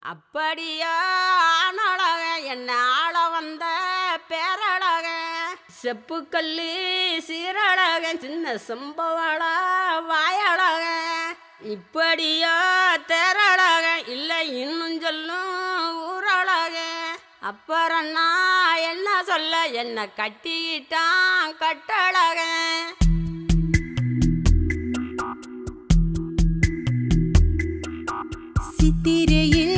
அப்படியா ஆனழக என்ன ஆள வந்த பேரழக செப்புக்கல்லி சீரழக சின்ன சம்பவள வாயழக இப்படியா தேரழக இல்லை இன்னும் சொல்லும் ஊரழக அப்புறம் நான் என்ன சொல்ல என்ன கட்டிக்கிட்டான் கட்டழக சித்திரையில்